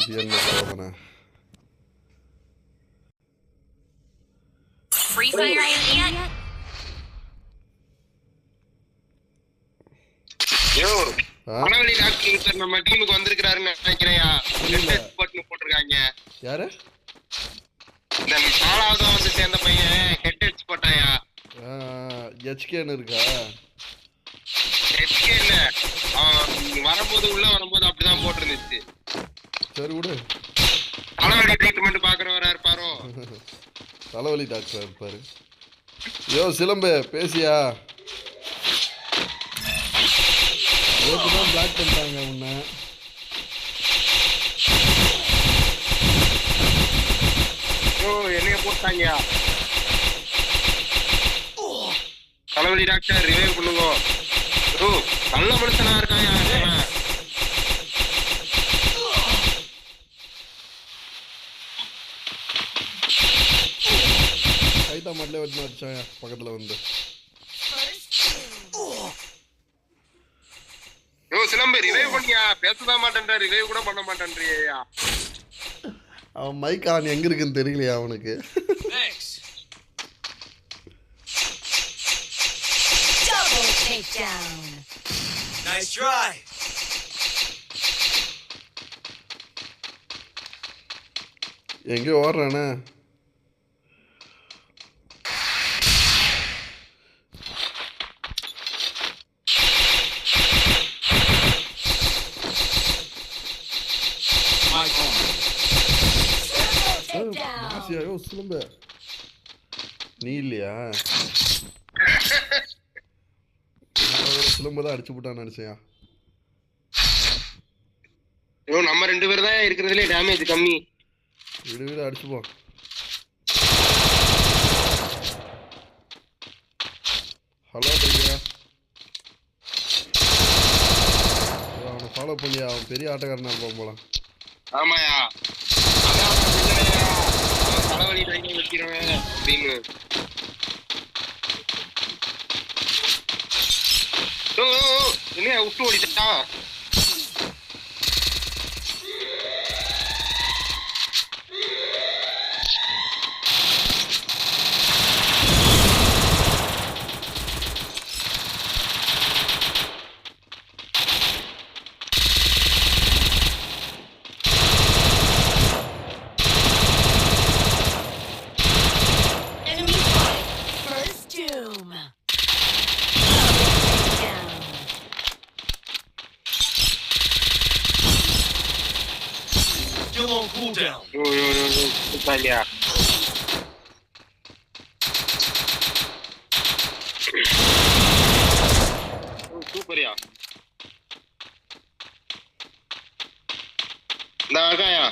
இது என்ன சோதனை? Free Fire yet? யோ மனவழி டாக்டர் நம்ம டீமுக்கு வந்திருக்காருன்னு நினைக்கிறேன்யா. ரெண்டு எக்ஸ்பர்ட்னு போட்டுருக்காங்க. யாரு? இந்த 4வது வந்து சேர்ந்த பையன் ஹெட் எக்ஸ்பர்ட்டாயா. HKன்னு இருக்கா? HK இல்ல, வரும்போது உள்ள வரும்போது அப்படிதான் போட்டுருந்துச்சு. சரி விடு. தலைவலி ட்ரீட்மெண்ட் பாக்குறவரா இருப்பாரோ? தலைவலி டாக்டர் இருப்பாரு. யோ சிலம்பு பேசியா? தான் பிளாக் பண்ணிட்டாங்க உன்னை. என்னைய போட்டாங்க. தலைவலி டாக்டர் ரிவைவ் பண்ணுங்க. நல்ல மனுஷனா இருக்காங்க. கைத்தா மாட்டிலே வச்சு வச்சாங்க பக்கத்துல வந்து. சிலம்பு ரிவைவ் பண்ணியா? பேசதான் மாட்டேன்ற, ரிவைவ் கூட பண்ண மாட்டேன்றியா? அவன் மைக் ஆன் எங்க இருக்குன்னு தெரியலையா அவனுக்கு? எங்கேயோ ஓடுறானே. சிலம்ப நீ இல்லையா? சிலம்பதான் அடிச்சு போட்டான்னு நினைச்சேன். நம்ம 2 பேர் தான் இருக்கிறதுலே டேமேஜ் கம்மி. வீடு வீடு அடிச்சுப்போம். ஹலோ பையா, அவனை ஃபாலோ பண்ணியா? அவன் பெரிய ஆட்டக்காரனா இருப்பான் போல. ஆமாயா, தலைவலி டைம் வைக்கிறவன் அப்படின்னு. என்ன விட்டு ஓடிட்டா? சூப்பரியா நாகாயா.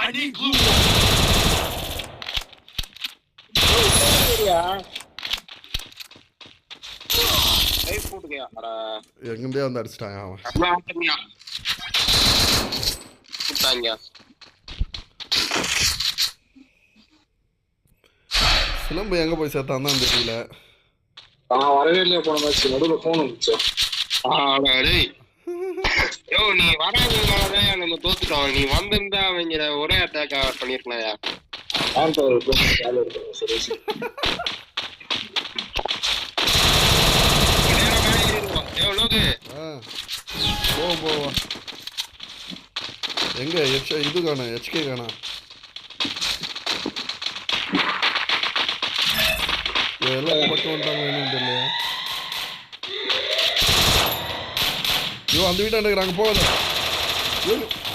I need glue. எங்கேருந்தே வந்து அடிச்சிட்டாங்க அவன். சிலம்பு எங்க போய் சேர்த்தான் தான் தெரியல. வரவே இல்லையா போன மேட்ச்? நடுவில் போன் வந்துச்சு. நீ வராதனாலதான் நம்ம தோத்துட்டோம். நீ வந்திருந்தா அவங்க ஒரே அட்டாக் பண்ணிருக்கலாம். போவா எங்க இது காணா? HK காணா? எல்லாம் பக்கம் வந்துட்டாங்க. வேணும் தெரியல. ஐயோ அந்த வீட்டாண்ட இருக்கிறாங்க, போகாத.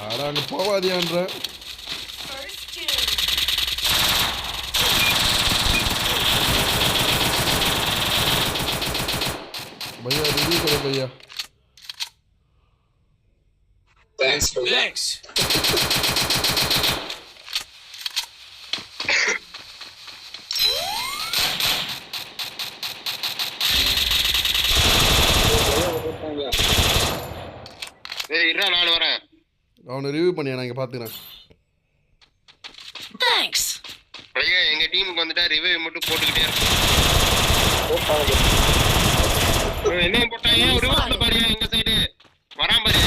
ஆடா அங்கே போவாதியான்ற. भैया रिव्यू करो भैया. Thanks. இருடா நான் வரேன். அவனை ரிவ்யூ பண்ணியா? நான் இங்க பாத்துக்கிறேன். Thanks. பையா எங்க டீமுக்கு வந்துட்டா ரிவ்யூ மட்டும் போட்டுக்கிட்டே இருக்கோம். என்ன போட்டாங்க ஒரு பாரு எங்க சைடு வராம பாரு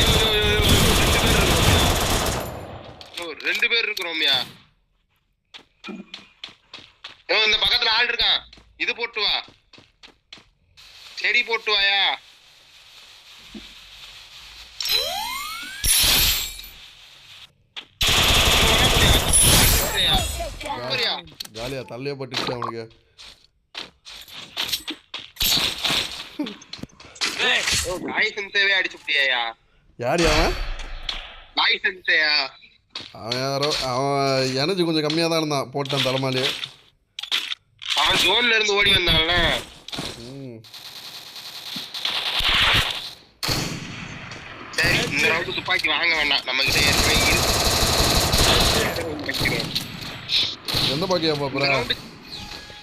ரெண்டு பேர் இருக்கிறோம்யா இந்த பக்கத்துல ஆள் இருக்கான் இது போட்டு வா செடி போட்டு வாயா ஜாலியா தள்ளியே பட்டுச்சு அவனுக்கு யாரு அவன் அவன் யாரோ அவன் எனர்ஜி கொஞ்சம் கம்மியா தான் இருந்தான் போட்டான் தலைமாலே அவன் ஜோன்ல இருந்து ஓடி வந்தான்ல சரி இந்த ரவுண்டு துப்பாக்கி வாங்க வேண்டாம் நம்ம கிட்ட ஏற்கனவே எந்த பாக்கியா பாப்புற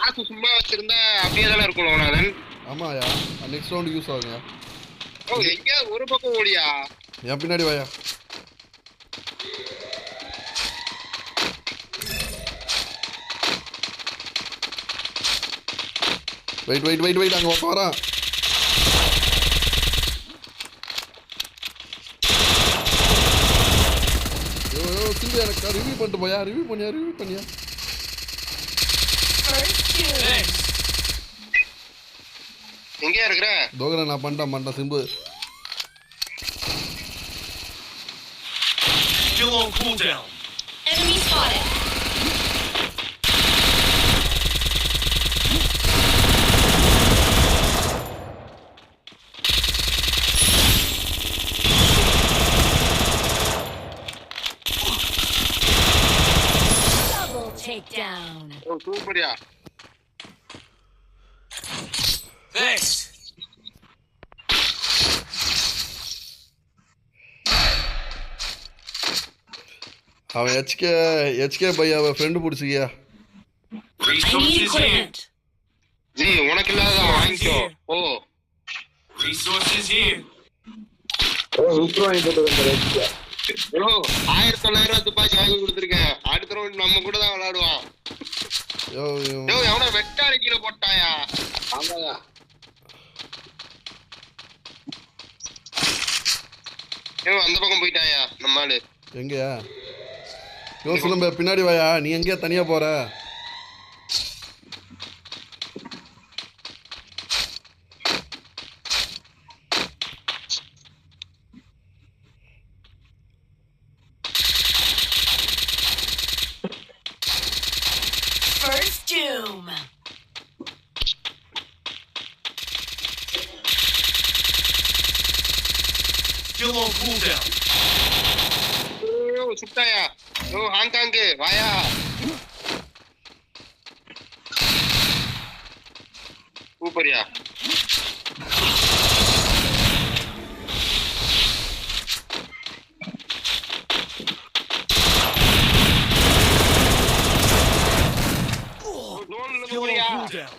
காசு சும்மா வச்சிருந்தா அப்படியே தானே இருக்கும் நாதன் ஆமாயா நெக்ஸ்ட் ரவுண்ட் யூஸ் ஆகுங்க ஓ எங்க ஒரு பக்கம் ஓடியா என் பின்னாடி வாயா வெயிட் அங்க ஒருத்த வரான் சிந்து எனக்கு ரிவ்யூ பண்ணிட்டு போயா ரிவ்யூ பண்ணியா எங்க இருக்கிற தோகர நான் பண்ணிட்டேன் Simbu Still on cooldown. Enemy spotted. Double takedown. ஓ சூப்பர்யா Thanks. அவன் HK பையாவை ஃப்ரெண்டு பிடிச்சிக்கியா Resources here. ஜி உனக்கு இல்லாத வாங்கிக்கோ ஓ Resources here. சூப்பரா வாங்கி போட்டு ப்ரோ 1900 துப்பாக்கி வாங்கி கொடுத்துருக்கேன் அடுத்த ரவுண்ட் நம்ம கூட தான் விளையாடுவான் யோ எவனோ வெட்டாரி கீழே போட்டாயா ஆமாயா அந்த பக்கம் போயிட்டாயா நம்ம ஆளு எங்கயா யோ சிலம்ப பின்னாடி வாயா நீ எங்கேயா தனியா போற First doom. Still on cooldown. சுட்டாயா ஓ ஹாங்காங் வாயா சூப்பர்யா Still on cooldown.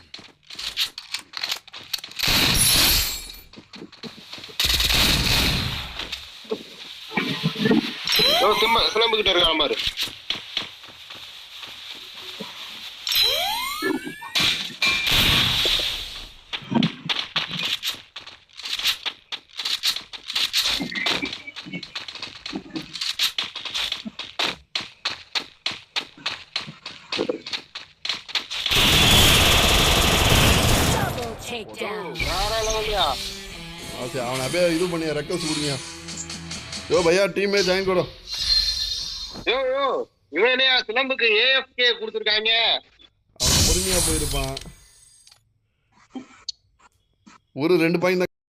சிலம்புகிட்ட இருக்கா பாரு Double takedown. அவனை அப்படியே இது பண்ணியா ரெக்வஸ்ட் கொடுங்க யோ பையா டீமே ஜாயின் கரோ யோ இவனே சிலம்புக்கு AFK கொடுத்துருக்காங்க அவன் பொறுமையா போயிருப்பான் ஒரு 2 பாயிண்ட்